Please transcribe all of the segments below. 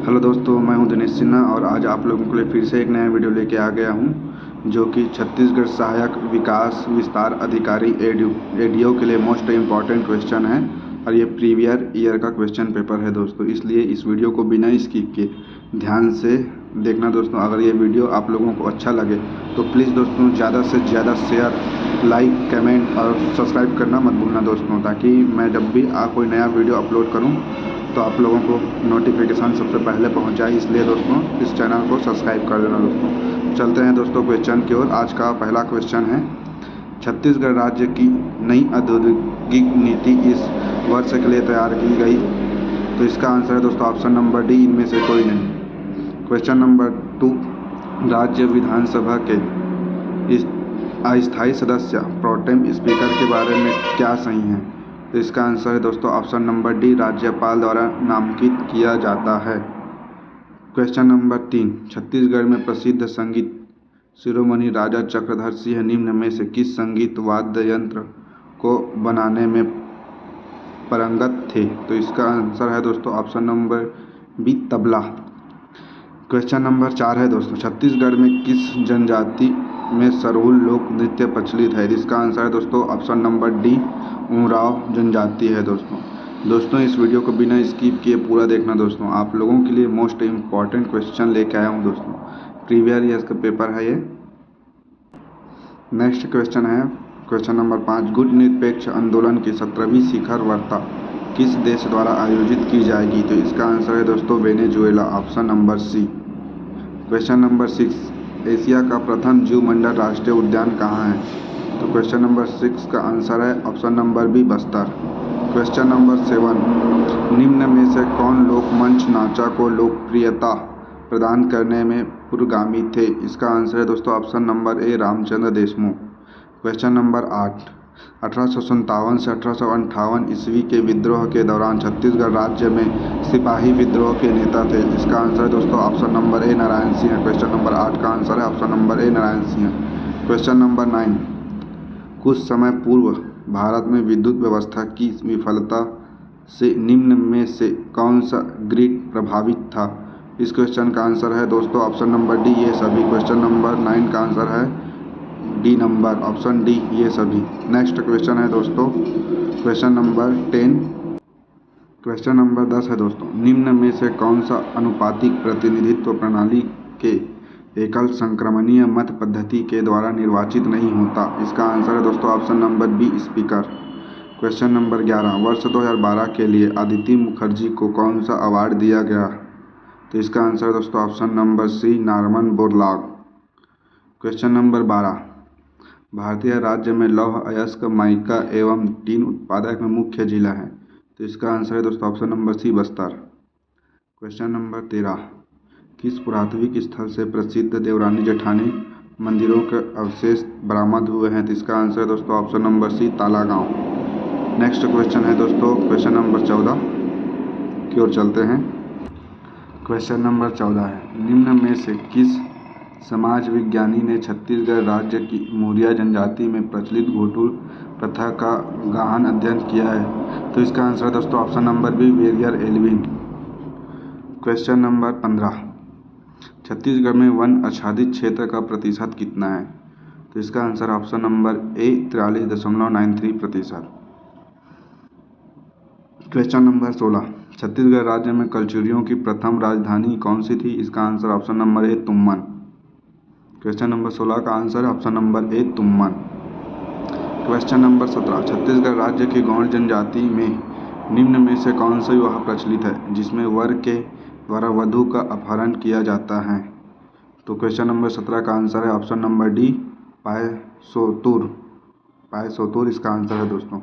Hello दोस्तों, मैं हूं दिनेश सिन्हा और आज आप लोगों के लिए फिर से एक नया वीडियो लेके आ गया हूं जो कि छत्तीसगढ़ सहायक विकास विस्तार अधिकारी एडीओ के लिए मोस्ट इम्पॉर्टेंट क्वेश्चन है और ये प्रीवियर ईयर का क्वेश्चन पेपर है दोस्तों। इसलिए इस वीडियो को बिना स्किप किए ध्यान से देखना दोस्तों। अगर ये वीडियो आप लोगों को अच्छा लगे तो प्लीज़ दोस्तों ज़्यादा से ज़्यादा शेयर, लाइक, कमेंट और सब्सक्राइब करना मत भूलना दोस्तों, ताकि मैं जब भी कोई नया वीडियो अपलोड करूं तो आप लोगों को नोटिफिकेशन सबसे पहले पहुंच जाए। इसलिए दोस्तों इस चैनल को सब्सक्राइब कर देना दोस्तों। चलते हैं दोस्तों क्वेश्चन की ओर। आज का पहला क्वेश्चन है, छत्तीसगढ़ राज्य की नई औद्योगिक नीति इस वर्ष के लिए तैयार की गई। तो इसका आंसर है दोस्तों ऑप्शन नंबर डी, इनमें से कोई नहीं। क्वेश्चन नंबर 2, राज्य विधानसभा के अस्थायी सदस्य प्रोटेम स्पीकर के बारे में क्या सही है? तो इसका आंसर है दोस्तों ऑप्शन नंबर डी, राज्यपाल द्वारा नामांकित किया जाता है। क्वेश्चन नंबर 3, छत्तीसगढ़ में प्रसिद्ध संगीत शिरोमणि राजा चक्रधर सिंह निम्न में से किस संगीत वाद्य यंत्र को बनाने में पारंगत थे? तो इसका आंसर है दोस्तों option number B, tabla. Question number 4 है दोस्तों, छत्तीसगढ़ में किस जनजाति में सरहुल लोक नृत्य प्रचलित है? इसका आंसर है दोस्तों ऑप्शन नंबर डी, उरांव जनजाति है दोस्तों। इस वीडियो को बिना स्किप किए पूरा देखना दोस्तों। आप लोगों के लिए मोस्ट इम्पॉर्टेंट क्वेश्चन लेके आया हूँ दोस्तों, प्रीवियर ईयर का पेपर है ये। नेक्स्ट क्वेश्चन है क्वेश्चन नंबर 5, गुट निरपेक्ष आंदोलन की 17वीं शिखर वार्ता किस देश द्वारा आयोजित की जाएगी? तो इसका आंसर है दोस्तों Venezuela, option number C. Question number 6, Asia का प्रथम जीवमंडल राष्ट्रीय उद्यान कहाँ है? तो क्वेश्चन नंबर 6 का आंसर है option number B, Bastar. Question number 7, निम्न में से कौन लोकमंच नाचा को लोकप्रियता प्रदान करने में पुरोगामी थे? इसका आंसर है दोस्तों ऑप्शन नंबर ए, रामचंद्र देशमुख। क्वेश्चन नंबर 8, 1857 से 1858 ईस्वी के विद्रोह के दौरान छत्तीसगढ़ राज्य में सिपाही विद्रोह के नेता थे। इसका आंसर है दोस्तों ऑप्शन नंबर ए, नारायण सिंह। क्वेश्चन नंबर 8 का आंसर है ऑप्शन नंबर ए, नारायण सिंह। क्वेश्चन नंबर 9, कुछ समय पूर्व भारत में विद्युत व्यवस्था की विफलता से निम्न में से कौन सा ग्रिड प्रभावित था? इस क्वेश्चन का आंसर है दोस्तों ऑप्शन नंबर डी, ये सभी। क्वेश्चन नंबर 9 का आंसर है डी नंबर, ऑप्शन डी, ये सभी। नेक्स्ट क्वेश्चन है दोस्तों क्वेश्चन नंबर 10। क्वेश्चन नंबर 10 है दोस्तों, निम्न में से कौन सा अनुपातिक प्रतिनिधित्व प्रणाली के एकल संक्रमणीय मत पद्धति के द्वारा निर्वाचित नहीं होता? इसका आंसर है दोस्तों option number B, speaker. Question number 11, वर्ष 2012 के लिए अदिति मुखर्जी को कौन सा अवार्ड दिया गया? तो इसका आंसर है दोस्तों option number C, Norman Borlaug. Question number 12, भारतीय राज्य में लौह अयस्क, माइका एवं टीन उत्पादक में मुख्य जिला है। तो इसका आंसर है दोस्तों option number C, Bastar. Question number 13, किस पुरातात्विक स्थल से प्रसिद्ध देवरानी जेठानी मंदिरों के अवशेष बरामद हुए हैं? तो इसका आंसर है दोस्तों option number C, Talagaon. Next question है दोस्तों क्वेश्चन नंबर 14 की ओर चलते हैं। क्वेश्चन नंबर 14 है, निम्न में से किस समाज विज्ञानी ने छत्तीसगढ़ राज्य की मौर्य जनजाति में प्रचलित घोटुल प्रथा का गहन अध्ययन किया है? तो इसका आंसर है दोस्तों option number B, Verrier Elwin. Question number 15, Chhattisgarh में वन आच्छादित क्षेत्र का प्रतिशत कितना है? तो इसका आंसर ऑप्शन नंबर ए, 43.93%। क्वेश्चन नंबर 16, छत्तीसगढ़ राज्य में कलचुरियों की प्रथम राजधानी कौन सी थी? इसका आंसर ऑप्शन नंबर ए, तुम्मन। क्वेश्चन नंबर 16 का आंसर है ऑप्शन नंबर ए, तुम्मन। क्वेश्चन नंबर 17, छत्तीसगढ़ राज्य की गौड़ जनजाति में निम्न में से कौन सा विवाह प्रचलित है जिसमें वर के द्वारा वधु का अपहरण किया जाता है? तो क्वेश्चन नंबर 17 का आंसर है ऑप्शन नंबर डी, पायसोतुर इसका आंसर है दोस्तों।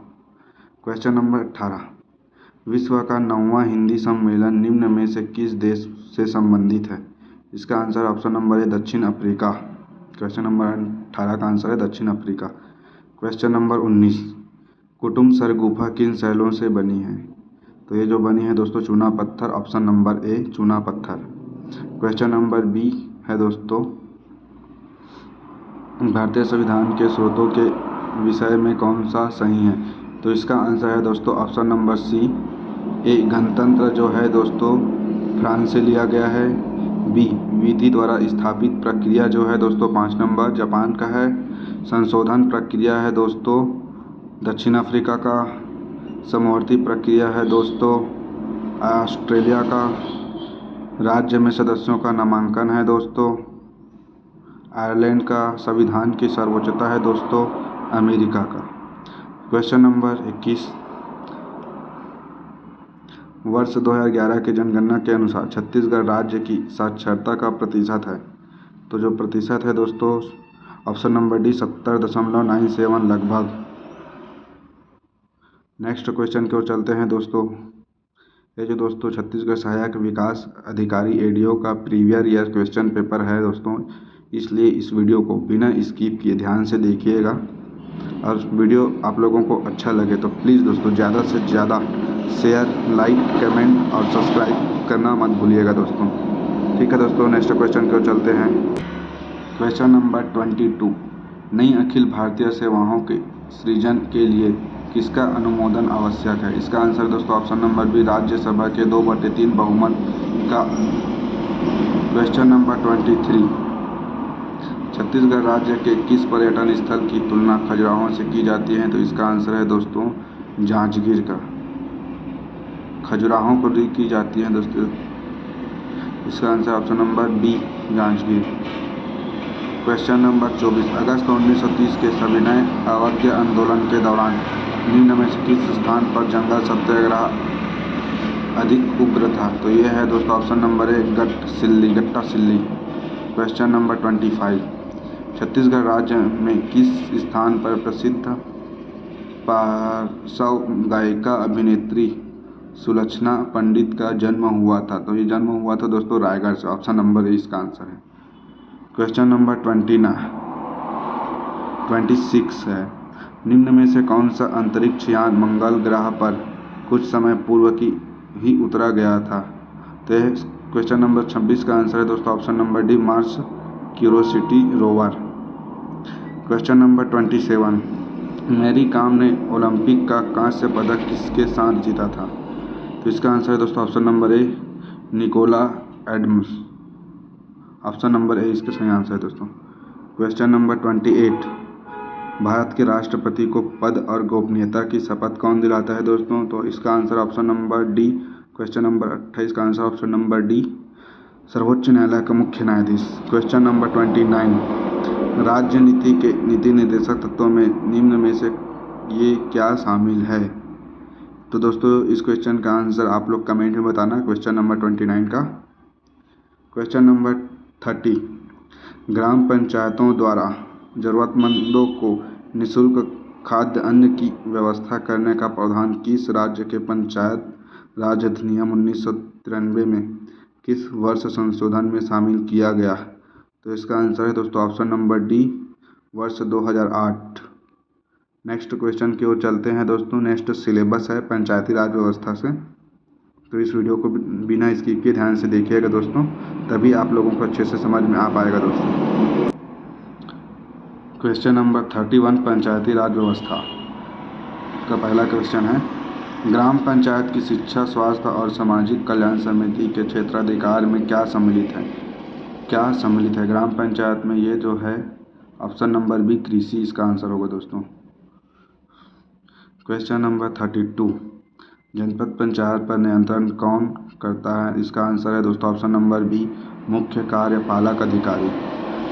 क्वेश्चन नंबर 18, विश्व का 9वां हिंदी सम्मेलन निम्न में से किस देश से संबंधित है? इसका आंसर ऑप्शन नंबर है दक्षिण अफ्रीका। क्वेश्चन नंबर 18 का आंसर है दक्षिण अफ्रीका। क्वेश्चन नंबर 19, कुटुम्बसर गुफा किन शैलों से बनी है? तो ये जो बनी है दोस्तों चूना पत्थर, ऑप्शन नंबर ए, चूना पत्थर। क्वेश्चन नंबर बी है दोस्तों, भारतीय संविधान के स्रोतों के विषय में कौन सा सही है? तो इसका आंसर है दोस्तों ऑप्शन नंबर सी, ए, गणतंत्र जो है दोस्तों फ्रांस से लिया गया है। बी, विधि द्वारा स्थापित प्रक्रिया जो है दोस्तों 5 नंबर जापान का है। संशोधन प्रक्रिया है दोस्तों दक्षिण अफ्रीका का। समवर्ती प्रक्रिया है दोस्तों ऑस्ट्रेलिया का। राज्य में सदस्यों का नामांकन है दोस्तों आयरलैंड का। संविधान की सर्वोच्चता है दोस्तों अमेरिका का। क्वेश्चन नंबर 21, वर्ष 2011 की जनगणना के अनुसार छत्तीसगढ़ राज्य की साक्षरता का प्रतिशत है। तो जो प्रतिशत है दोस्तों ऑप्शन नंबर डी 70.97 लगभग। नेक्स्ट क्वेश्चन की ओर चलते हैं दोस्तों। ये जो दोस्तों छत्तीसगढ़ सहायक विकास अधिकारी एडीओ का प्रीवियस ईयर क्वेश्चन पेपर है दोस्तों, इसलिए इस वीडियो को बिना स्किप किए ध्यान से देखिएगा। और वीडियो आप लोगों को अच्छा लगे तो प्लीज़ दोस्तों ज़्यादा से ज़्यादा शेयर, लाइक, कमेंट और सब्सक्राइब करना मत भूलिएगा दोस्तों। ठीक है दोस्तों, नेक्स्ट क्वेश्चन की ओर चलते हैं। क्वेश्चन नंबर 22, नई अखिल भारतीय सेवाओं के सृजन के लिए किसका अनुमोदन आवश्यक है? इसका आंसर दोस्तों ऑप्शन नंबर बी राज्यसभा के 2/3 बहुमत का। क्वेश्चन नंबर 23, छत्तीसगढ़ राज्य के किस पर्यटन स्थल की तुलना खजुराहो से की जाती है? तो इसका आंसर है दोस्तों जांजगीर का। खजुराहो को की जाती है दोस्तों, इसका answer option number B Janjgir. Question number 24, अगस्त 1930 के सविनय अवज्ञा आंदोलन के दौरान निम्न में से किस स्थान पर जंगल सत्याग्रह अधिक उग्र था? तो ये है दोस्तों option number A Gatta Silli. Question number 25, Chhattisgarh राज्य में किस स्थान पर प्रसिद्ध पार्श्व गायिका अभिनेत्री सुलक्षणा पंडित का जन्म हुआ था? तो ये जन्म हुआ था दोस्तों रायगढ़ से। ऑप्शन नंबर ए इसका आंसर है। क्वेश्चन नंबर 26 है, निम्न में से कौन सा अंतरिक्ष यान मंगल ग्रह पर कुछ समय पूर्व की ही उतरा गया था? तो क्वेश्चन नंबर 26 का आंसर है दोस्तों option number D Mars Curiosity rover. Question number 27, Mary Kom ने ओलंपिक का कांस्य पदक किसके साथ जीता था? तो इसका आंसर है दोस्तों option number A Nicola Adams. Option number A इसका सही आंसर है दोस्तों। क्वेश्चन नंबर 28, भारत के राष्ट्रपति को पद और गोपनीयता की शपथ कौन दिलाता है दोस्तों? तो इसका answer option number D. Question number 28 का आंसर ऑप्शन नंबर डी सर्वोच्च न्यायालय का मुख्य न्यायाधीश। क्वेश्चन नंबर 29, राज्य नीति के नीति निर्देशक तत्वों में निम्न में से ये क्या शामिल है? तो दोस्तों इस क्वेश्चन का आंसर आप लोग कमेंट में बताना क्वेश्चन नंबर 29 का। क्वेश्चन नंबर 30, ग्राम पंचायतों द्वारा जरूरतमंदों को निःशुल्क खाद्य अन्न की व्यवस्था करने का प्रावधान किस राज्य के पंचायत राज अधिनियम 1993 में किस वर्ष संशोधन में शामिल किया गया? तो इसका आंसर है दोस्तों ऑप्शन नंबर डी वर्ष 2008। नेक्स्ट क्वेश्चन की ओर चलते हैं दोस्तों। नेक्स्ट सिलेबस है पंचायती राज व्यवस्था से, तो इस वीडियो को बिना स्किप किए ध्यान से देखिएगा दोस्तों, तभी आप लोगों को अच्छे से समझ में आ पाएगा दोस्तों। क्वेश्चन नंबर 31, पंचायती राज व्यवस्था का पहला क्वेश्चन है, ग्राम पंचायत की शिक्षा, स्वास्थ्य और सामाजिक कल्याण समिति के क्षेत्राधिकार में क्या सम्मिलित है? क्या सम्मिलित है ग्राम पंचायत में? ये जो है ऑप्शन नंबर बी कृषि इसका आंसर होगा दोस्तों। क्वेश्चन नंबर 32, जनपद पंचायत पर नियंत्रण कौन करता है? इसका आंसर है दोस्तों ऑप्शन नंबर बी मुख्य कार्यपालक अधिकारी।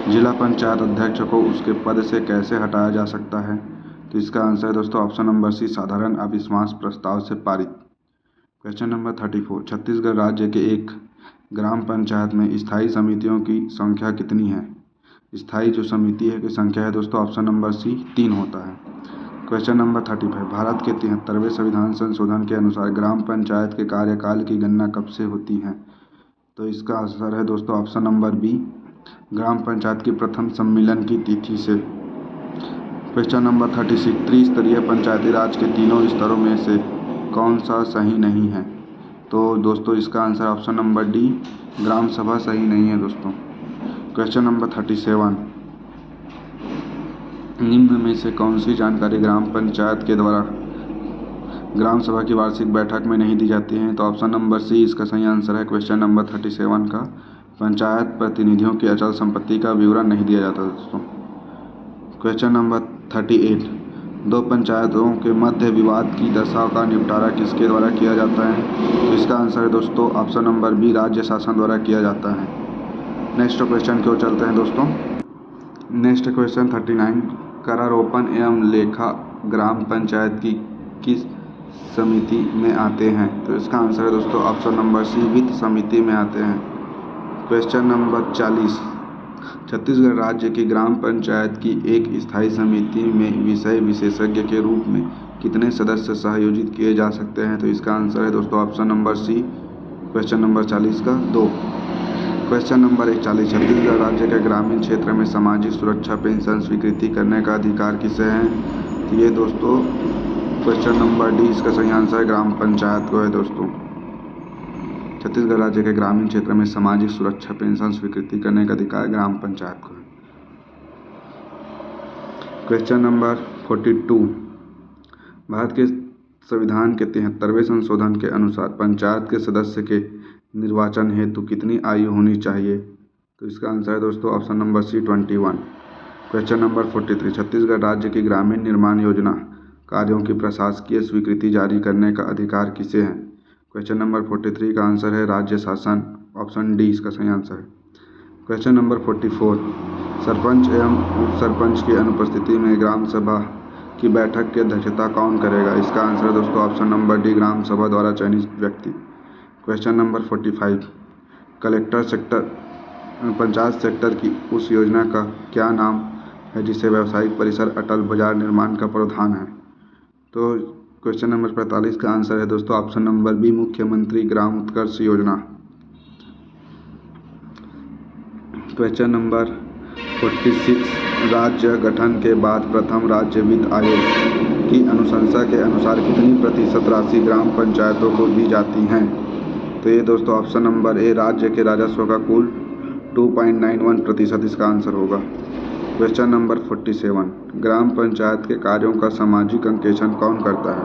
जिला पंचायत अध्यक्ष को उसके पद से कैसे हटाया जा सकता है? तो इसका आंसर है दोस्तों ऑप्शन नंबर सी साधारण अविश्वास प्रस्ताव से पारित। क्वेश्चन नंबर 34, छत्तीसगढ़ राज्य के एक ग्राम पंचायत में स्थायी समितियों की संख्या कितनी है? स्थायी जो समिति है की संख्या है दोस्तों ऑप्शन नंबर सी 3 होता है। क्वेश्चन नंबर 35, भारत के 73वें संविधान संशोधन के अनुसार ग्राम पंचायत के कार्यकाल की गणना कब से होती है? तो इसका आंसर है दोस्तों ऑप्शन नंबर बी ग्राम पंचायत की प्रथम सम्मेलन की तिथि से। क्वेश्चन नंबर 36, त्रिस्तरीय पंचायती राज के तीनों स्तरों में से कौन सा सही नहीं है? तो दोस्तों इसका आंसर ऑप्शन नंबर डी ग्राम सभा सही नहीं है दोस्तों। क्वेश्चन नंबर 37, निम्न में से कौन सी जानकारी ग्राम पंचायत के द्वारा ग्राम सभा की वार्षिक बैठक में नहीं दी जाती हैं। तो ऑप्शन नंबर सी इसका सही आंसर है। क्वेश्चन नंबर 37 का पंचायत प्रतिनिधियों की अचल संपत्ति का विवरण नहीं दिया जाता दोस्तों। क्वेश्चन नंबर 38 दो पंचायतों के मध्य विवाद की दशा का निपटारा किसके द्वारा किया जाता है? तो इसका आंसर है दोस्तों ऑप्शन नंबर बी राज्य शासन द्वारा किया जाता है। नेक्स्ट क्वेश्चन की ओर चलते हैं दोस्तों। नेक्स्ट क्वेश्चन 39 करारोपण एवं लेखा ग्राम पंचायत की किस समिति में आते हैं? तो इसका आंसर है दोस्तों ऑप्शन नंबर सी वित्त समिति में आते हैं। क्वेश्चन नंबर 40 छत्तीसगढ़ राज्य की ग्राम पंचायत की एक स्थायी समिति में विषय विशेषज्ञ के रूप में कितने सदस्य सहयोजित किए जा सकते हैं? तो इसका आंसर है दोस्तों option number C question number 40 का 2। क्वेश्चन नंबर 41 छत्तीसगढ़ राज्य के ग्रामीण क्षेत्र में सामाजिक सुरक्षा पेंशन स्वीकृति करने का अधिकार किसे है? तो ये दोस्तों क्वेश्चन नंबर डी इसका सही आंसर है ग्राम पंचायत को है दोस्तों। छत्तीसगढ़ राज्य के ग्रामीण क्षेत्र में सामाजिक सुरक्षा पेंशन स्वीकृति करने का अधिकार ग्राम पंचायत को है। क्वेश्चन नंबर 42 भारत के संविधान के 73वें संशोधन के अनुसार पंचायत के सदस्य के निर्वाचन हेतु कितनी आयु होनी चाहिए? तो इसका आंसर है दोस्तों option number C 21। Question number 43 Chhattisgarh राज्य की ग्रामीण निर्माण योजना कार्यों की प्रशासकीय स्वीकृति जारी करने का अधिकार किसे है? क्वेश्चन नंबर 43 का आंसर है राज्य शासन, ऑप्शन डी इसका सही आंसर है। क्वेश्चन नंबर 44 सरपंच एवं उप सरपंच की अनुपस्थिति में ग्राम सभा की बैठक की अध्यक्षता कौन करेगा? इसका आंसर है दोस्तों ऑप्शन नंबर डी ग्राम सभा द्वारा चयनित व्यक्ति। Question number 45 collector sector panchayat sector की उस योजना का क्या नाम है जिसे व्यावसायिक परिसर अटल बाजार निर्माण का प्रावधान है? तो क्वेश्चन नंबर 45 का आंसर है दोस्तों ऑप्शन नंबर बी मुख्यमंत्री ग्राम उत्कर्ष योजना। क्वेश्चन नंबर 46 राज्य गठन के बाद प्रथम राज्य वित्त आयोग की अनुशंसा के अनुसार कितनी प्रतिशत राशि ग्राम पंचायतों को दी जाती हैं? तो ये दोस्तों ऑप्शन नंबर ए राज्य के राजस्व का कुल 2.91% इसका आंसर होगा। क्वेश्चन नंबर 47 ग्राम पंचायत के कार्यों का सामाजिक अंकेक्षण कौन करता है?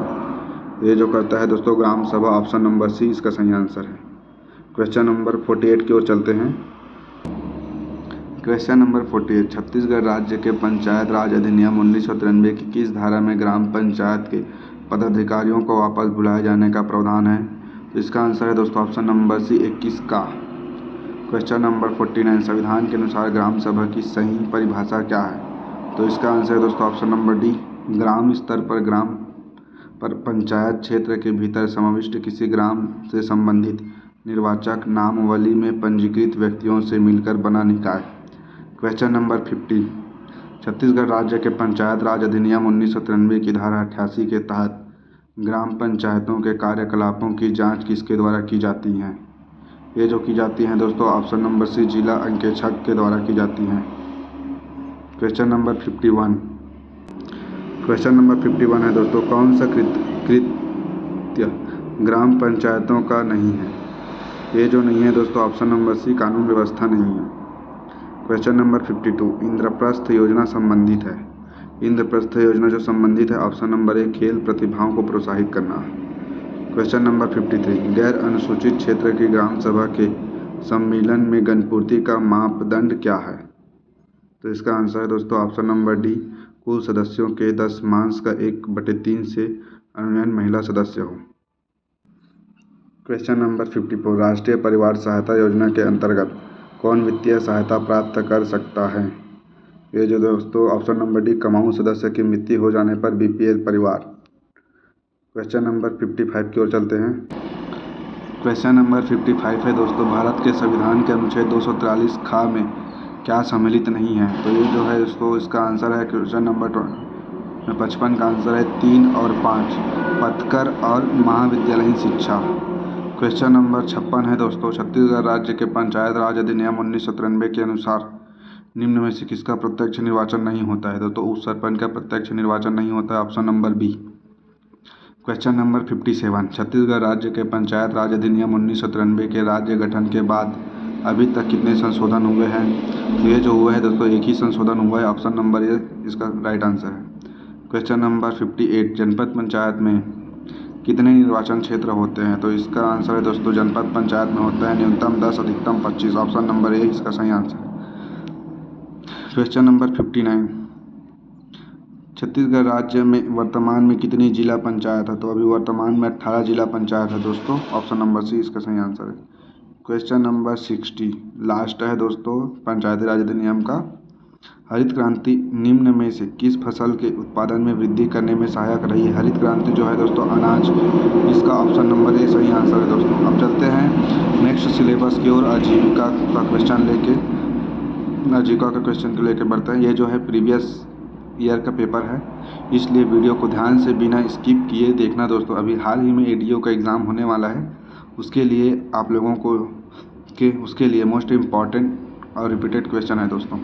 ये जो करता है दोस्तों ग्राम सभा, ऑप्शन नंबर सी इसका सही आंसर है। क्वेश्चन नंबर 48 की ओर चलते हैं। क्वेश्चन नंबर 48 छत्तीसगढ़ राज्य के पंचायत राज अधिनियम 1993 की किस धारा में ग्राम पंचायत के पदाधिकारियों को वापस बुलाए जाने का प्रावधान है? तो इसका आंसर है दोस्तों ऑप्शन नंबर सी 21 का। क्वेश्चन नंबर 49 संविधान के अनुसार ग्राम सभा की सही परिभाषा क्या है? तो इसका आंसर है दोस्तों ऑप्शन नंबर डी ग्राम स्तर पर पंचायत क्षेत्र के भीतर समाविष्ट किसी ग्राम से संबंधित निर्वाचक नामावली में पंजीकृत व्यक्तियों से मिलकर बना निकाय। क्वेश्चन नंबर 50 छत्तीसगढ़ राज्य के पंचायत राज अधिनियम 1993 की धारा 88 के तहत ग्राम पंचायतों के कार्यकलापों की जांच किसके द्वारा की जाती है? ये जो की जाती हैं दोस्तों ऑप्शन नंबर सी जिला अंकेक्षक के द्वारा की जाती हैं। क्वेश्चन नंबर 51 है दोस्तों कौन सा कृत्य ग्राम पंचायतों का नहीं है? ये जो नहीं है दोस्तों ऑप्शन नंबर सी कानून व्यवस्था नहीं है। क्वेश्चन नंबर 52 इंद्रप्रस्थ योजना संबंधित है। इंद्रप्रस्थ योजना जो संबंधित है ऑप्शन नंबर ए खेल प्रतिभाओं को प्रोत्साहित करना। क्वेश्चन नंबर 53 गैर अनुसूचित क्षेत्र की ग्राम सभा के सम्मेलन में गणपूर्ति का मापदंड क्या है? तो इसका आंसर है दोस्तों ऑप्शन नंबर डी कुल सदस्यों के 10 का 1/3 से अनुन्नयन महिला सदस्य हो। क्वेश्चन नंबर 54 राष्ट्रीय परिवार सहायता योजना के अंतर्गत कौन वित्तीय सहायता प्राप्त कर सकता है? ये जो दोस्तों ऑप्शन नंबर डी कमाऊ सदस्य की मृत्यु हो जाने पर बीपीएल परिवार। क्वेश्चन नंबर 55 की ओर चलते हैं। क्वेश्चन नंबर 55 है दोस्तों भारत के संविधान के अनुच्छेद 243 खा में क्या सम्मिलित नहीं है? तो ये जो है दोस्तों इसका आंसर है क्वेश्चन नंबर 55 का आंसर है 3 और 5 पथकर और महाविद्यालयीन शिक्षा। क्वेश्चन नंबर 56 है दोस्तों छत्तीसगढ़ राज्य के पंचायत राज अधिनियम 1993 के अनुसार निम्न में से किसका प्रत्यक्ष निर्वाचन नहीं होता है? तो उस सरपंच का प्रत्यक्ष निर्वाचन नहीं होता है, option number B. Question number 57 Chhattisgarh राज्य के पंचायत राज अधिनियम 1993 के राज्य गठन के बाद अभी तक कितने संशोधन हुए हैं? ये जो हुआ है दोस्तों एक ही संशोधन हुआ है, ऑप्शन नंबर ए इसका राइट आंसर है। क्वेश्चन नंबर 58 जनपद पंचायत में कितने निर्वाचन क्षेत्र होते हैं? तो इसका आंसर है दोस्तों जनपद पंचायत में होता है न्यूनतम 10 अधिकतम 25। ऑप्शन नंबर ए इसका सही आंसर है। क्वेश्चन नंबर 59, छत्तीसगढ़ राज्य में वर्तमान में कितनी जिला पंचायत है? तो अभी वर्तमान में 18 जिला पंचायत है दोस्तों। ऑप्शन नंबर सी इसका सही आंसर है। क्वेश्चन नंबर 60 लास्ट है दोस्तों पंचायती राज अधिनियम का। हरित क्रांति निम्न में से किस फसल के उत्पादन में वृद्धि करने में सहायक रही है? हरित क्रांति जो है दोस्तों अनाज, इसका ऑप्शन नंबर ए सही आंसर है दोस्तों। अब चलते हैं नेक्स्ट सिलेबस की ओर। आजीविका का क्वेश्चन लेके बढ़ते हैं। ये जो है प्रीवियस ईयर का पेपर है, इसलिए वीडियो को ध्यान से बिना स्किप किए देखना दोस्तों। अभी हाल ही में एडीओ का एग्ज़ाम होने वाला है, उसके लिए आप लोगों को उसके लिए मोस्ट इम्पॉर्टेंट और रिपीटेड क्वेश्चन है दोस्तों।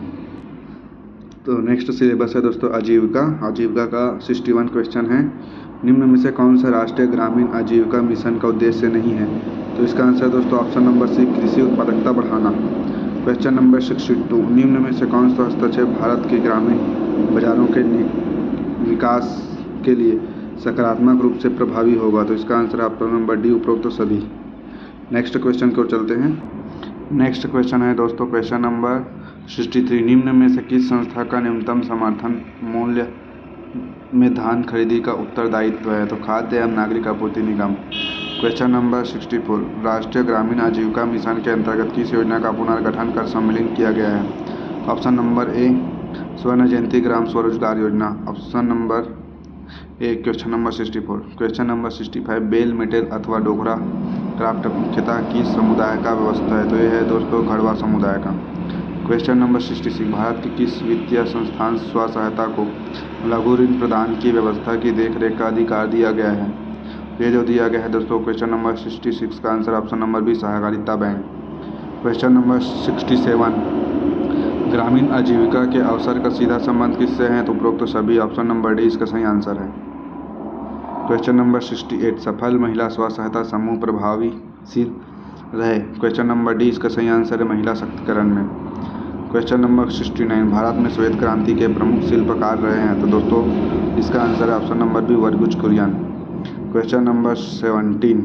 तो नेक्स्ट सिलेबस है दोस्तों आजीविका का 61 क्वेश्चन है। निम्न में से कौन सा राष्ट्रीय ग्रामीण आजीविका मिशन का उद्देश्य नहीं है? तो इसका आंसर दोस्तों ऑप्शन नंबर सी कृषि उत्पादकता बढ़ाना। क्वेश्चन नंबर 62, निम्न में से कौन सा हस्तक्षेप भारत के ग्रामीण बाजारों के विकास के लिए सकारात्मक रूप से प्रभावी होगा? तो इसका आंसर है ऑप्शन नंबर डी उपरोक्त सभी। नेक्स्ट क्वेश्चन की ओर चलते हैं। नेक्स्ट क्वेश्चन है दोस्तों क्वेश्चन नंबर 63, निम्न में से किस संस्था का न्यूनतम समर्थन मूल्य में धान खरीदी का उत्तरदायित्व है? तो खाद्य एवं नागरिक आपूर्ति निगम। क्वेश्चन नंबर 64, राष्ट्रीय ग्रामीण आजीविका मिशन के अंतर्गत किस योजना का पुनर्गठन कर सम्मिलित किया गया है? ऑप्शन नंबर ए स्वर्ण जयंती Gram Swarozgar Yojana. Option number A question number 64। Question number 65, bell metal अथवा डोगरा क्राफ्ट मुख्यतः किस समुदाय का व्यवस्था है? तो ये है दोस्तों गढ़वा समुदाय का। क्वेश्चन नंबर 66, भारत के किस वित्तीय संस्थान स्व सहायता को लघु ऋण प्रदान की व्यवस्था की देखरेख का अधिकार दिया गया है? ये जो दिया गया है दोस्तों क्वेश्चन नंबर 66 का आंसर ऑप्शन नंबर बी सहकारिता बैंक। क्वेश्चन नंबर 67, ग्रामीण आजीविका के अवसर का सीधा संबंध किससे है? तो उपरोक्त सभी। ऑप्शन नंबर डी इसका सही आंसर है। क्वेश्चन नंबर 68, सफल महिला स्व सहायता समूह प्रभावशील रहे। क्वेश्चन नंबर डी इसका सही आंसर है महिला शक्तिकरण में। क्वेश्चन नंबर 69, भारत में श्वेत क्रांति के प्रमुख शिल्पकार रहे हैं? तो दोस्तों इसका आंसर है option number B Verghese Kurien. Question number 17,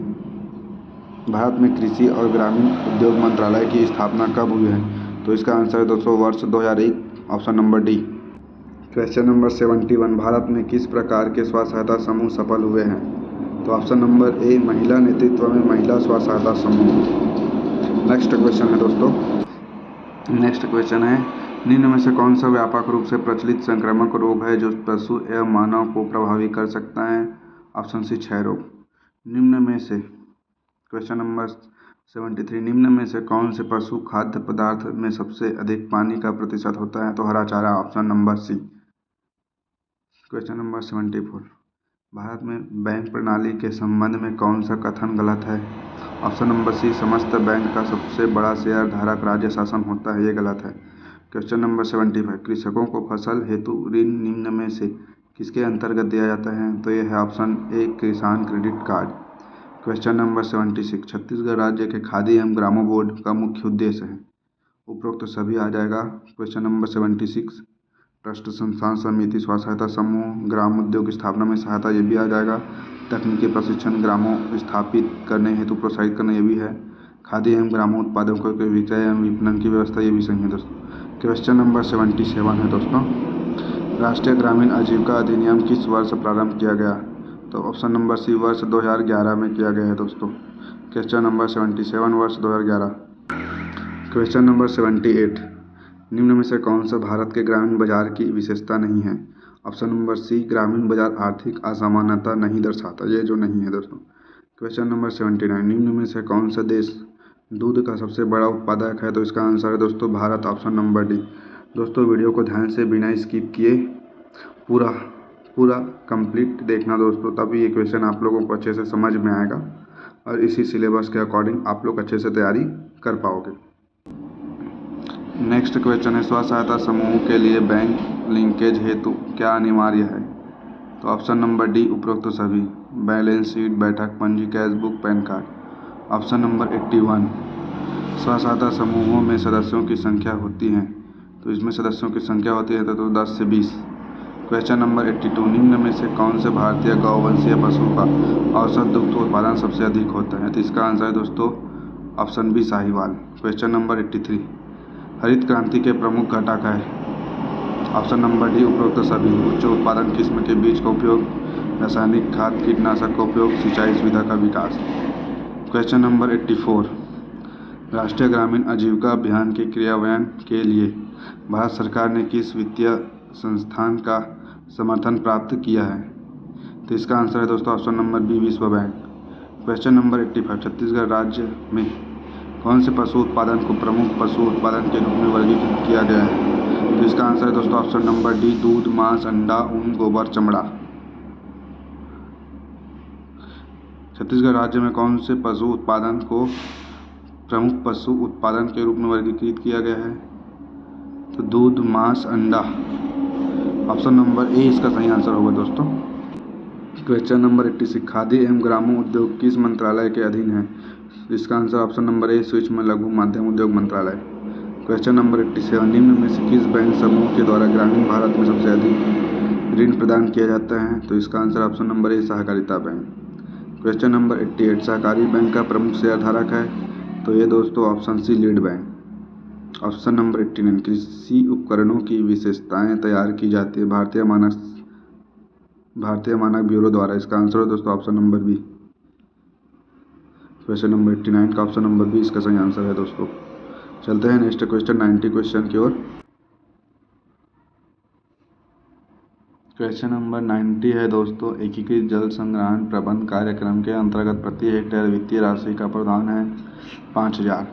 Bharat में कृषि और ग्रामीण उद्योग मंत्रालय की स्थापना कब हुई है? तो इसका आंसर है दोस्तों वर्ष 2001। Option number D. Question number 71, Bharat में किस प्रकार के स्व सहायता समूह सफल हुए हैं? तो ऑप्शन नंबर ए महिला नेतृत्व में महिला स्व सहायता समूह। नेक्स्ट क्वेश्चन है दोस्तों, नेक्स्ट क्वेश्चन है निम्न में से कौन सा व्यापक रूप से प्रचलित संक्रामक रोग है जो पशु एवं मानव को प्रभावी कर सकता है? ऑप्शन सी क्षय रोग। निम्न में से क्वेश्चन नंबर 73, निम्न में से कौन से पशु खाद्य पदार्थ में सबसे अधिक पानी का प्रतिशत होता है? तो हरा चारा। Option number C. Question number 74, Bharat में बैंक प्रणाली के संबंध में कौन सा कथन गलत है? ऑप्शन नंबर सी समस्त बैंक का सबसे बड़ा शेयर धारक राज्य शासन होता है, ये गलत है। क्वेश्चन नंबर 75, कृषकों को फसल हेतु ऋण निम्न में से किसके अंतर्गत दिया जाता है? तो ये है ऑप्शन ए किसान credit card. Question number 76, Chhattisgarh राज्य के खादी एवं ग्रामों बोर्ड का मुख्य उद्देश्य है? उपरोक्त सभी आ जाएगा। क्वेश्चन नंबर 76, ट्रस्ट संस्थान समिति स्व सहायता समूह ग्राम उद्योग स्थापना में सहायता, ये भी आ जाएगा। तकनीकी प्रशिक्षण ग्रामों स्थापित करने हेतु प्रोत्साहित करना, ये भी है। खादी एवं ग्रामों उत्पादकों के विक्रय एवं विपणन की व्यवस्था, ये भी सही है दोस्तों। क्वेश्चन नंबर 77 है दोस्तों, राष्ट्रीय ग्रामीण आजीविका अधिनियम किस वर्ष प्रारंभ किया गया? तो ऑप्शन नंबर सी वर्ष 2011 में किया गया है दोस्तों। क्वेश्चन नंबर 77 वर्ष 2011। क्वेश्चन नंबर 78, निम्न में से कौन सा भारत के ग्रामीण बाजार की विशेषता नहीं है? ऑप्शन नंबर सी ग्रामीण बाजार आर्थिक असमानता नहीं दर्शाता, ये जो नहीं है दोस्तों। क्वेश्चन नंबर 79, निम्न में से कौन सा देश दूध का सबसे बड़ा उत्पादक है? तो इसका आंसर है दोस्तों भारत। Option number D. दोस्तों वीडियो को ध्यान से बिना स्किप किए पूरा कंप्लीट देखना दोस्तों, तभी ये क्वेश्चन आप लोगों को अच्छे से समझ में आएगा और इसी सिलेबस के अकॉर्डिंग आप लोग अच्छे से तैयारी कर पाओगे। नेक्स्ट क्वेश्चन है स्व सहायता समूह के लिए बैंक लिंकेज हेतु क्या अनिवार्य है? तो ऑप्शन नंबर डी उपरोक्त सभी। बैलेंस शीट, बैठक पंजी, cash book, pan card. Option number 81, स्व सहायता समूहों में सदस्यों की संख्या होती है? तो इसमें सदस्यों की संख्या होती है तो 10 से 20। क्वेश्चन नंबर 82, निम्न में से कौन से भारतीय गौवंशीय पशु का औसत दुग्ध उत्पादन सबसे अधिक होता है? तो इसका आंसर है दोस्तों option B Sahiwal. Question number 83, हरित क्रांति के प्रमुख घटक है? ऑप्शन नंबर डी उपरोक्त सभी। उच्च उत्पादन किस्म के बीज का उपयोग, रासायनिक खाद कीटनाशक का उपयोग, सिंचाई सुविधा का विकास। क्वेश्चन नंबर 84, राष्ट्रीय ग्रामीण आजीविका अभियान के क्रियान्वयन के लिए भारत सरकार ने किस वित्तीय संस्थान का समर्थन प्राप्त किया है? तो इसका आंसर है दोस्तों ऑप्शन नंबर बी विश्व बैंक। क्वेश्चन नंबर 85, छत्तीसगढ़ राज्य में कौन से पशु उत्पादन को प्रमुख पशु उत्पादन के रूप में वर्गीकृत किया गया है? तो इसका आंसर है दोस्तों ऑप्शन नंबर डी दूध, मांस, अंडा, ऊन, गोबर, चमड़ा। छत्तीसगढ़ राज्य में कौन से पशु उत्पादन को प्रमुख पशु उत्पादन के रूप में वर्गीकृत किया गया है? तो दूध, मांस, अंडा। ऑप्शन नंबर ए इसका सही आंसर होगा दोस्तों। क्वेश्चन नंबर 86, खादी एवं ग्रामों उद्योग किस मंत्रालय के अधीन है? इसका आंसर ऑप्शन नंबर ए सूक्ष्म लघु मध्यम उद्योग मंत्रालय। क्वेश्चन नंबर 87, निम्न में से किस बैंक समूह के द्वारा ग्रामीण भारत में सबसे अधिक ऋण प्रदान किया जाता है? तो इसका आंसर ऑप्शन नंबर ए सहकारिता बैंक। क्वेश्चन नंबर 88, सहकारी बैंक का प्रमुख शेयरधारक है? तो ये दोस्तों option C lead bank. Option number 89, कृषि उपकरणों की विशेषताएं तैयार की जाती है भारतीय मानक ब्यूरो द्वारा। इसका आंसर है दोस्तों option number B. Question number 89 का ऑप्शन नंबर बी इसका सही आंसर है दोस्तों। चलते हैं नेक्स्ट क्वेश्चन 90 क्वेश्चन की ओर। क्वेश्चन नंबर 90 है दोस्तों, एकीकृत जल संग्रहण प्रबंध कार्यक्रम के अंतर्गत प्रति हेक्टेयर वित्तीय राशि का प्रावधान है 5000।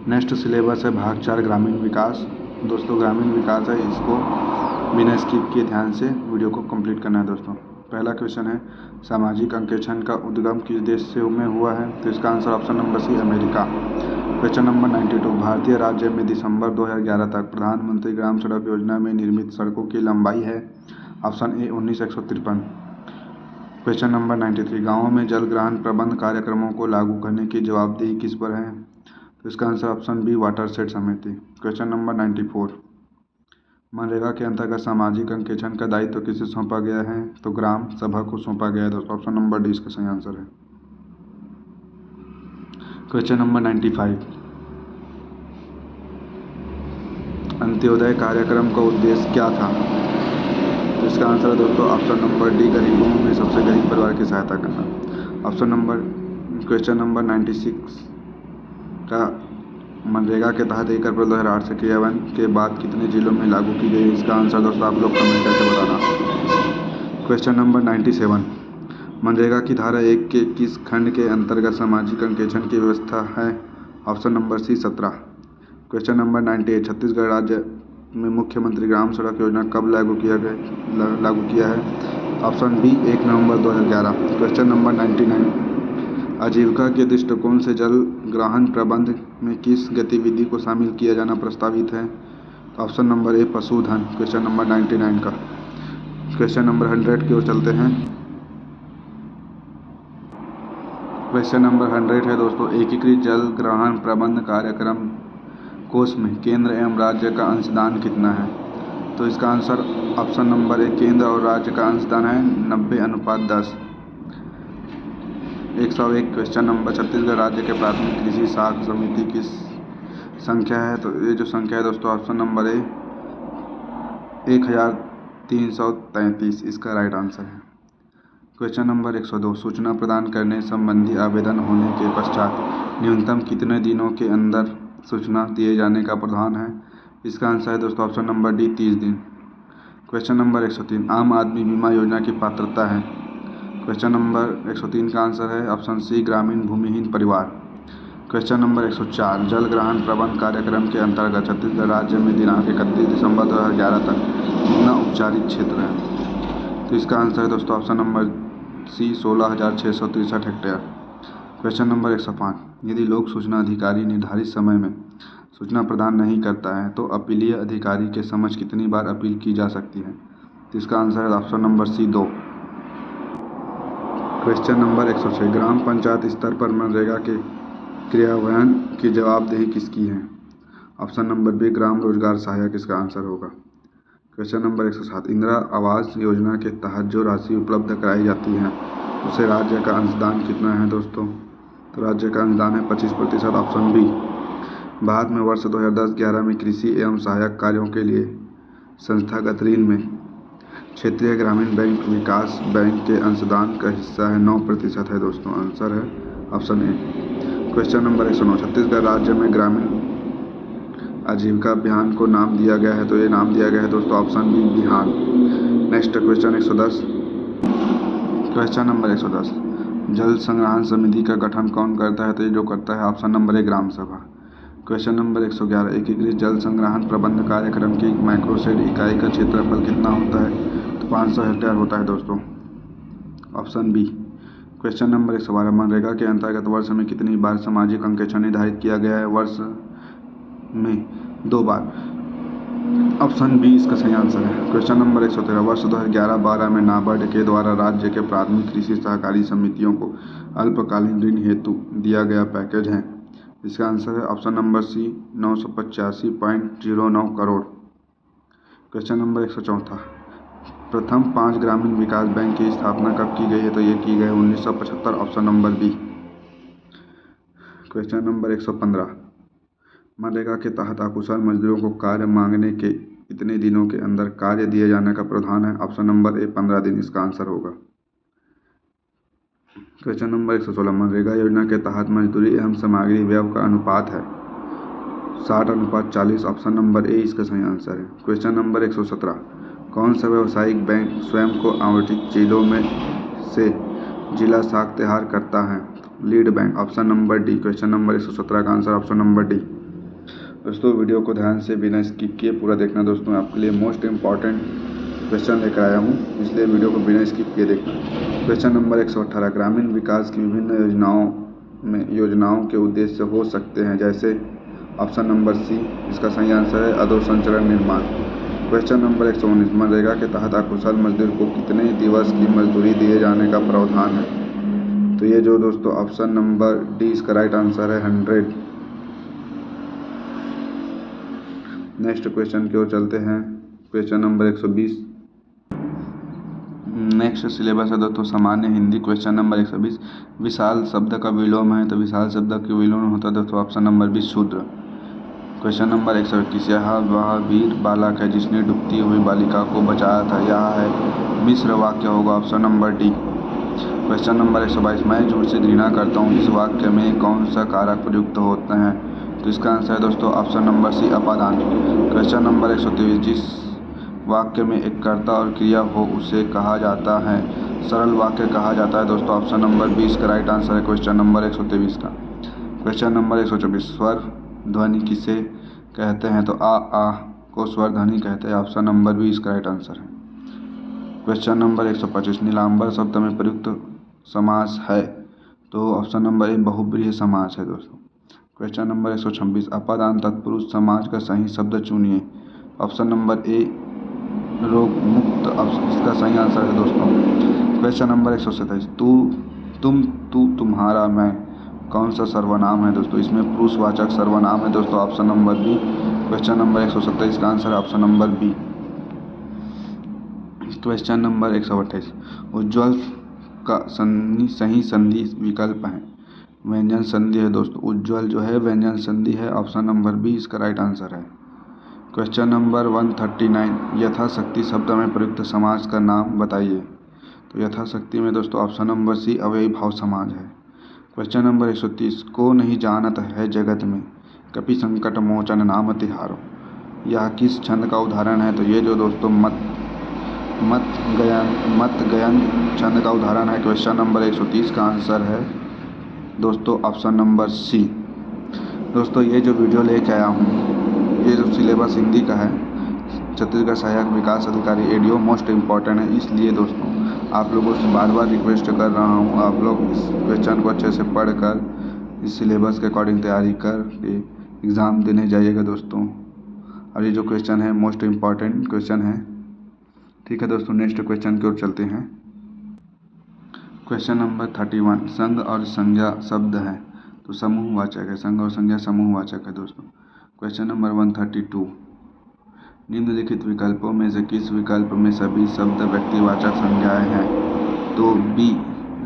नेक्स्ट सिलेबस है भाग 4 ग्रामीण विकास। दोस्तों ग्रामीण विकास है, इसको बिना स्किप किए ध्यान से वीडियो को कंप्लीट करना है दोस्तों। पहला क्वेश्चन है, सामाजिक अंकेक्षण का उद्गम किस देश से में हुआ है? तो इसका answer option number C America. Question number 92, भारतीय राज्य में दिसंबर 2011 तक प्रधानमंत्री ग्राम सड़क योजना में निर्मित सड़कों की लंबाई है? Option A 19,153। क्वेश्चन नंबर 93, गाँवों में जल ग्रहण प्रबंध कार्यक्रमों को लागू करने की जवाबदेही किस पर है? तो इसका आंसर ऑप्शन बी वाटरशेड समिति। क्वेश्चन नंबर 94, मनरेगा के अंतर्गत सामाजिक अंकेक्षण का दायित्व किसे सौंपा गया है? तो ग्राम सभा को सौंपा गया है दोस्तों। ऑप्शन नंबर डी इसका सही आंसर है। क्वेश्चन नंबर 95, अंत्योदय कार्यक्रम का उद्देश्य क्या था? तो इसका आंसर है दोस्तों ऑप्शन नंबर डी गरीबों में सबसे गरीब परिवार की सहायता करना। क्वेश्चन नंबर 96 का मनरेगा के तहत 1 अप्रैल 2008 से क्रियान्वयन के बाद कितने जिलों में लागू की गई? इसका आंसर दोस्तों आप लोग कमेंट करके बताना। क्वेश्चन नंबर 97, मनरेगा की धारा 1 के किस खंड के अंतर्गत सामाजिक अंकेक्षण की व्यवस्था है? Option number C 17। Question number 98, Chhattisgarh राज्य में मुख्यमंत्री ग्राम सड़क योजना कब लागू किया है? ऑप्शन बी 1 नवंबर 2011। क्वेश्चन नंबर 99, आजीविका के दृष्टिकोण से जल ग्रहण प्रबंध में किस गतिविधि को शामिल किया जाना प्रस्तावित है? ऑप्शन नंबर ए पशुधन। क्वेश्चन नंबर 99 का। क्वेश्चन नंबर 100 की ओर चलते हैं। क्वेश्चन नंबर 100 है दोस्तों, एकीकृत जल ग्रहण प्रबंध कार्यक्रम कोष में केंद्र एवं राज्य का अंशदान कितना है? तो इसका आंसर ऑप्शन नंबर ए केंद्र और राज्य का अंशदान है 90:10। 101 क्वेश्चन नंबर, छत्तीसगढ़ राज्य के प्राथमिक कृषि साख समिति की संख्या है? तो ये जो संख्या है दोस्तों ऑप्शन नंबर ए 1333 इसका राइट आंसर है। क्वेश्चन नंबर 102, सूचना प्रदान करने संबंधी आवेदन होने के पश्चात न्यूनतम कितने दिनों के अंदर सूचना दिए जाने का प्रावधान है? इसका आंसर है दोस्तों ऑप्शन नंबर डी 30 दिन। क्वेश्चन नंबर 103, आम आदमी बीमा योजना की पात्रता है? क्वेश्चन नंबर 103 का आंसर है ऑप्शन सी ग्रामीण भूमिहीन परिवार। क्वेश्चन नंबर 104, जल ग्रहण प्रबंध कार्यक्रम के अंतर्गत छत्तीसगढ़ राज्य में दिनांक 31 दिसंबर 2011 तक कितना उपचारित क्षेत्र है? तो इसका आंसर है दोस्तों option number C 16,663 hectare. Question number 105, यदि लोक सूचना अधिकारी निर्धारित समय में सूचना प्रदान नहीं करता है तो अपीलीय अधिकारी के समक्ष कितनी बार अपील की जा सकती है? तो इसका आंसर है option number C 2। Question number 106, gram panchayat स्तर पर मनरेगा के क्रियान्वयन की जवाबदेही किसकी है? ऑप्शन नंबर बी ग्राम रोजगार सहायक इसका आंसर होगा। क्वेश्चन नंबर 107, इंदिरा आवास योजना के तहत जो राशि उपलब्ध कराई जाती है उसे राज्य का अंशदान कितना है दोस्तों? तो राज्य का अनुदान है 25%, ऑप्शन बी। बाद में वर्ष 2010-11 में कृषि एवं सहायक कार्यों के लिए संस्थागत ऋण में क्षेत्रीय ग्रामीण बैंक विकास बैंक के अंशदान का हिस्सा है 9% है दोस्तों। आंसर है option A. Question number 109, Chhattisgarh राज्य में ग्रामीण आजीविका अभियान को नाम दिया गया है, तो ये नाम दिया गया है दोस्तों ऑप्शन बी बिहान। नेक्स्ट क्वेश्चन 110, क्वेश्चन नंबर 110, जल संग्रहण समिति का गठन कौन करता है? तो ये जो करता है ऑप्शन नंबर ए ग्राम सभा। क्वेश्चन नंबर 111, एकीकृत जल संग्रहण प्रबंध कार्यक्रम की माइक्रोसेड इकाई का क्षेत्रफल कितना होता है? तो 500 हेक्टेयर होता है दोस्तों, option B. Question number 112, MNREGA के अंतर्गत वर्ष में कितनी बार सामाजिक अंकेक्षण निर्धारित किया गया है? वर्ष में 2 बार, ऑप्शन बी इसका सही आंसर है। क्वेश्चन नंबर 113, वर्ष 2011-12 में नाबार्ड के द्वारा राज्य के प्राथमिक कृषि सहकारी समितियों को अल्पकालीन ऋण हेतु दिया गया पैकेज है, इसका आंसर है option number C 985.09 crore. Question number 114, प्रथम 5 ग्रामीण विकास बैंक की स्थापना कब की गई है? तो ये की गई 1975, option number B. Question number 115, MNREGA के तहत अकुशल मजदूरों को कार्य मांगने के कितने दिनों के अंदर कार्य दिए जाने का प्रावधान है? ऑप्शन नंबर ए 15 दिन इसका आंसर होगा। क्वेश्चन नंबर 116, मनरेगा योजना के तहत मजदूरी एवं सामग्री व्यय का अनुपात है 60:40, ऑप्शन नंबर ए इसका सही आंसर है। क्वेश्चन नंबर 117, कौन सा व्यावसायिक बैंक स्वयं को आवंटित जिलों में से जिला शाखा तैयार करता है? Lead bank, option number D. Question number 117 का आंसर ऑप्शन नंबर डी। दोस्तों वीडियो को ध्यान से बिना स्किप किए पूरा देखना दोस्तों, आपके लिए मोस्ट इम्पॉर्टेंट क्वेश्चन लेकर आया हूँ, इसलिए वीडियो को बिना स्किप किए देखना। क्वेश्चन नंबर 118, ग्रामीण विकास की विभिन्न योजनाओं के उद्देश्य हो सकते हैं जैसे, ऑप्शन नंबर सी इसका सही आंसर है अधोसंरचना निर्माण। क्वेश्चन नंबर 119, मनरेगा के तहत अकुशल मजदूर को कितने दिवस की मजदूरी दिए जाने का प्रावधान है? तो ये जो दोस्तों ऑप्शन नंबर डी इसका राइट आंसर है 100। नेक्स्ट क्वेश्चन की ओर चलते हैं। क्वेश्चन नंबर 120, नेक्स्ट सिलेबस है दोस्तों सामान्य हिंदी। क्वेश्चन नंबर 120, विशाल शब्द का विलोम है, तो विशाल शब्द का विलोम होता है दोस्तों ऑप्शन नंबर बी शूद्र। क्वेश्चन नंबर 121, यह वह वीर बालक है जिसने डूबती हुई बालिका को बचाया था, यह है मिश्र वाक्य होगा, option number D. Question number 122, मैं झूठ से घृणा करता हूँ, इस वाक्य में कौन सा कारक प्रयुक्त होते हैं? तो इसका आंसर है दोस्तों ऑप्शन नंबर सी अपादान। क्वेश्चन नंबर 123, जिस वाक्य में एक कर्ता और क्रिया हो उसे कहा जाता है सरल वाक्य कहा जाता है दोस्तों, ऑप्शन नंबर 20 का राइट आंसर है क्वेश्चन नंबर 123 का। क्वेश्चन नंबर 124, स्वर ध्वनि किसे कहते हैं? तो आ को स्वर ध्वनि कहते हैं, ऑप्शन नंबर बी इसका राइट आंसर है। क्वेश्चन नंबर 125, नीलांबर शब्द में प्रयुक्त समास है, तो ऑप्शन नंबर ए बहुब्रीहि समास है दोस्तों। क्वेश्चन नंबर 126, अपादान तत्पुरुष समाज का सही शब्द चुनिए, ऑप्शन नंबर ए रोग मुक्त, इसका सही आंसर है दोस्तों। क्वेश्चन नंबर 127, तुम तुम्हारा मैं कौन सा सर्वनाम है दोस्तों? इसमें पुरुषवाचक सर्वनाम है दोस्तों, option number B. Question number 127 का आंसर है option number B. Question number 128, उज्ज्वल का सही संधि विकल्प है, व्यंजन संधि है दोस्तों, उज्ज्वल जो है व्यंजन संधि है, ऑप्शन नंबर बी इसका राइट आंसर है। क्वेश्चन नंबर 139, यथाशक्ति शब्द में प्रयुक्त समास का नाम बताइए, तो यथाशक्ति में दोस्तों ऑप्शन नंबर सी अव्ययी भाव समाज है। क्वेश्चन नंबर 130, को नहीं जानत है जगत में कपि संकट मोचन नाम तिहारो, यह किस छंद का उदाहरण है? तो ये जो दोस्तों मत गयन छंद का उदाहरण है। क्वेश्चन नंबर 130 का आंसर है दोस्तों ऑप्शन नंबर सी। दोस्तों ये जो वीडियो लेके आया हूँ, ये जो सिलेबस हिंदी का है, छत्तीसगढ़ सहायक विकास अधिकारी एडीओ मोस्ट इम्पॉर्टेंट है, इसलिए दोस्तों आप लोगों से बार बार रिक्वेस्ट कर रहा हूँ, आप लोग इस क्वेश्चन को अच्छे से पढ़कर इस सिलेबस के अकॉर्डिंग तैयारी कर के एग्ज़ाम देने जाइएगा दोस्तों। और ये जो क्वेश्चन है मोस्ट इम्पॉर्टेंट क्वेश्चन है, ठीक है दोस्तों। नेक्स्ट क्वेश्चन की ओर चलते हैं। क्वेश्चन नंबर 31, संघ और संज्ञा शब्द है, तो समूहवाचक है, संघ और संज्ञा समूहवाचक है दोस्तों। क्वेश्चन नंबर 132, निम्नलिखित विकल्पों में से किस विकल्प में सभी शब्द व्यक्तिवाचक संज्ञाएं हैं? तो बी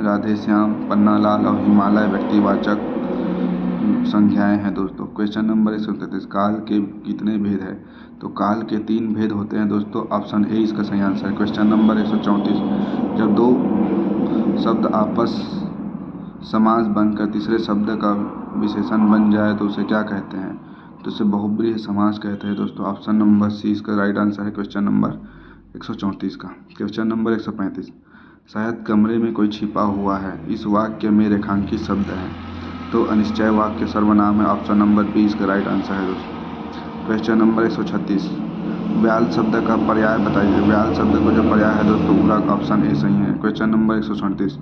राधे श्याम, पन्ना लाल और हिमालय व्यक्तिवाचक संज्ञाएं हैं दोस्तों। क्वेश्चन नंबर 133, काल के कितने भेद हैं? तो काल के 3 भेद होते हैं दोस्तों। ऑप्शन ए इसका सही आंसर है। क्वेश्चन नंबर 134, जब 2 शब्द आपस समास बनकर तीसरे शब्द का विशेषण बन जाए तो उसे क्या कहते हैं? तो उसे बहुब्रीहि समास कहते हैं दोस्तों। ऑप्शन नंबर सी इसका राइट आंसर है क्वेश्चन नंबर 134 का। क्वेश्चन नंबर 135, शायद कमरे में कोई छिपा हुआ है, इस वाक्य में रेखांकित शब्द है। तो अनिश्चय वाक्य सर्वनाम है। ऑप्शन नंबर बी इसका राइट आंसर है दोस्तों। क्वेश्चन नंबर 136, व्याल शब्द का पर्याय बताइए। व्याल शब्द का जो पर्याय है दोस्तों उरा का ऑप्शन ए सही है। क्वेश्चन नंबर 137,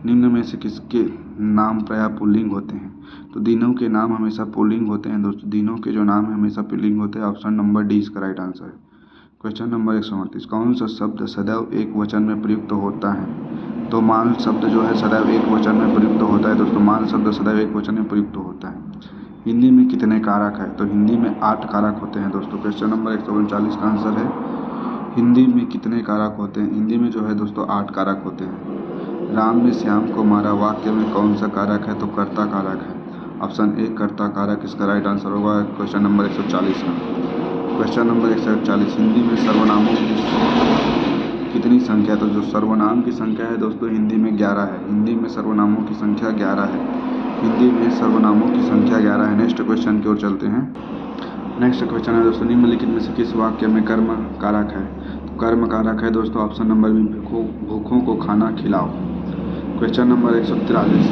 निम्न में से किसके नाम प्रायः पुल्लिंग होते हैं? तो दिनों के नाम हमेशा पुल्लिंग होते हैं दोस्तों। दिनों के जो नाम है हमेशा पुल्लिंग होते हैं। ऑप्शन नंबर डी इसका राइट आंसर है। क्वेश्चन नंबर 138, कौन सा शब्द सदैव एक वचन में प्रयुक्त होता है? तो मान शब्द जो है सदैव एक वचन में प्रयुक्त होता है दोस्तों। मान शब्द सदैव एक वचन में प्रयुक्त होता है। हिंदी में कितने कारक है? तो हिंदी में 8 कारक होते हैं दोस्तों। क्वेश्चन नंबर 139 का आंसर है हिंदी में कितने कारक होते हैं? हिंदी में जो है दोस्तों 8 कारक होते हैं। राम ने श्याम को मारा वाक्य में कौन सा कारक है? तो कर्ता कारक है। ऑप्शन ए कर्ता कारक इसका राइट आंसर होगा क्वेश्चन नंबर 140 का। क्वेश्चन नंबर 140, हिंदी में सर्वनामों की कितनी संख्या? तो जो सर्वनाम की संख्या है दोस्तों हिंदी में 11 है। हिंदी में सर्वनामों की संख्या 11 है। हिंदी में सर्वनामों की संख्या 11 है। नेक्स्ट क्वेश्चन की ओर चलते हैं। नेक्स्ट क्वेश्चन है दोस्तों, निम्नलिखित में से किस वाक्य में कर्म कारक है? तो कर्म कारक है दोस्तों ऑप्शन नंबर बी, भूखों को खाना खिलाओ। क्वेश्चन नंबर 143,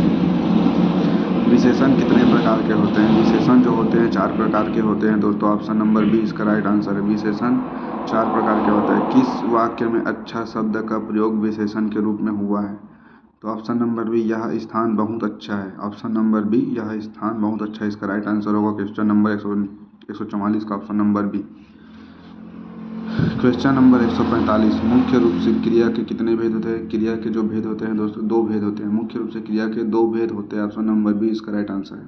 विशेषण कितने प्रकार के होते हैं? विशेषण जो होते हैं 4 प्रकार के होते हैं दोस्तों। ऑप्शन नंबर बी इसका राइट आंसर है। विशेषण 4 प्रकार के होते हैं। किस वाक्य में अच्छा शब्द का प्रयोग विशेषण के रूप में हुआ है? तो ऑप्शन नंबर बी, यह स्थान बहुत अच्छा है। ऑप्शन नंबर बी, यह स्थान बहुत अच्छा है इसका राइट आंसर होगा क्वेश्चन नंबर 144 का option number B. Question number 145, मुख्य रूप से क्रिया के कितने भेद होते हैं? क्रिया के जो भेद होते हैं दोस्तों 2 भेद होते हैं। मुख्य रूप से क्रिया के 2 भेद होते हैं। ऑप्शन नंबर बी इसका राइट आंसर है।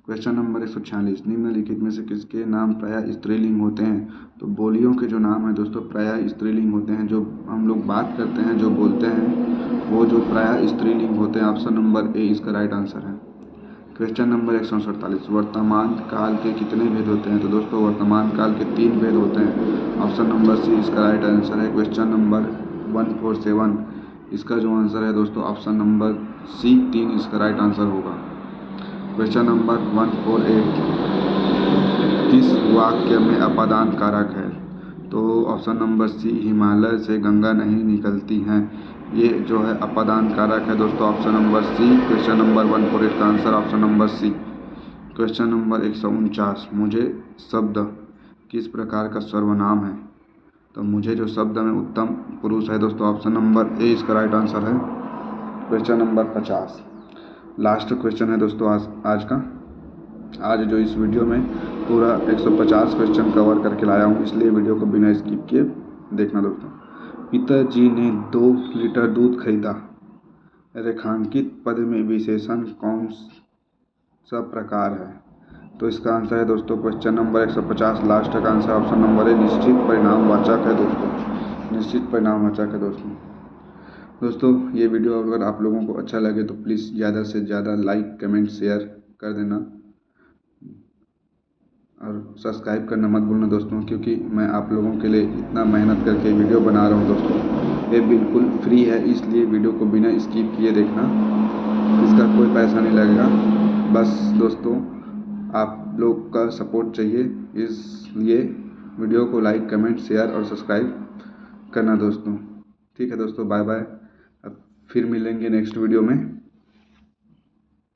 क्वेश्चन नंबर 146, निम्नलिखित में से किसके नाम प्रायः स्त्रीलिंग होते हैं? तो बोलियों के जो नाम है दोस्तों प्रायः स्त्रीलिंग होते हैं। जो हम लोग बात करते हैं, जो बोलते हैं, वो जो प्रायः स्त्रीलिंग होते हैं। ऑप्शन नंबर ए इसका राइट आंसर है। क्वेश्चन नंबर 147, वर्तमान काल के कितने भेद होते हैं? तो दोस्तों वर्तमान काल के 3 भेद होते हैं। ऑप्शन नंबर सी इसका राइट आंसर है। क्वेश्चन नंबर 147, इसका जो आंसर है दोस्तों ऑप्शन नंबर सी 3 इसका राइट आंसर होगा। क्वेश्चन नंबर 148, किस वाक्य में अपादान कारक है? तो ऑप्शन नंबर सी, हिमालय से गंगा नहीं निकलती हैं, ये जो है अपादान कारक है दोस्तों। Option number C. Question number 148 का answer option number C. Question number 149, मुझे शब्द किस प्रकार का सर्वनाम है? तो मुझे जो शब्द में उत्तम पुरुष है दोस्तों। ऑप्शन नंबर ए इसका राइट आंसर है। क्वेश्चन नंबर 50, लास्ट क्वेश्चन है दोस्तों आज का। आज जो इस वीडियो में पूरा 150 क्वेश्चन कवर करके लाया हूँ, इसलिए वीडियो को बिना स्किप किए देखना दोस्तों। पिताजी ने 2 लीटर दूध खरीदा। रेखांकित पद में विशेषण कौन सा प्रकार है? तो इसका आंसर है दोस्तों क्वेश्चन नंबर 150 लास्ट का आंसर ऑप्शन नंबर ए, निश्चित परिणामवाचक है दोस्तों। निश्चित परिणामवाचक है दोस्तों ये वीडियो अगर आप लोगों को अच्छा लगे तो प्लीज़ ज़्यादा से ज़्यादा लाइक कमेंट शेयर कर देना और सब्सक्राइब करना मत भूलना दोस्तों, क्योंकि मैं आप लोगों के लिए इतना मेहनत करके वीडियो बना रहा हूँ दोस्तों। ये बिल्कुल फ्री है, इसलिए वीडियो को बिना स्किप किए देखना, इसका कोई पैसा नहीं लगेगा। बस दोस्तों आप लोग का सपोर्ट चाहिए, इसलिए वीडियो को लाइक कमेंट शेयर और सब्सक्राइब करना दोस्तों। ठीक है दोस्तों, बाय बाय। अब फिर मिलेंगे नेक्स्ट वीडियो में।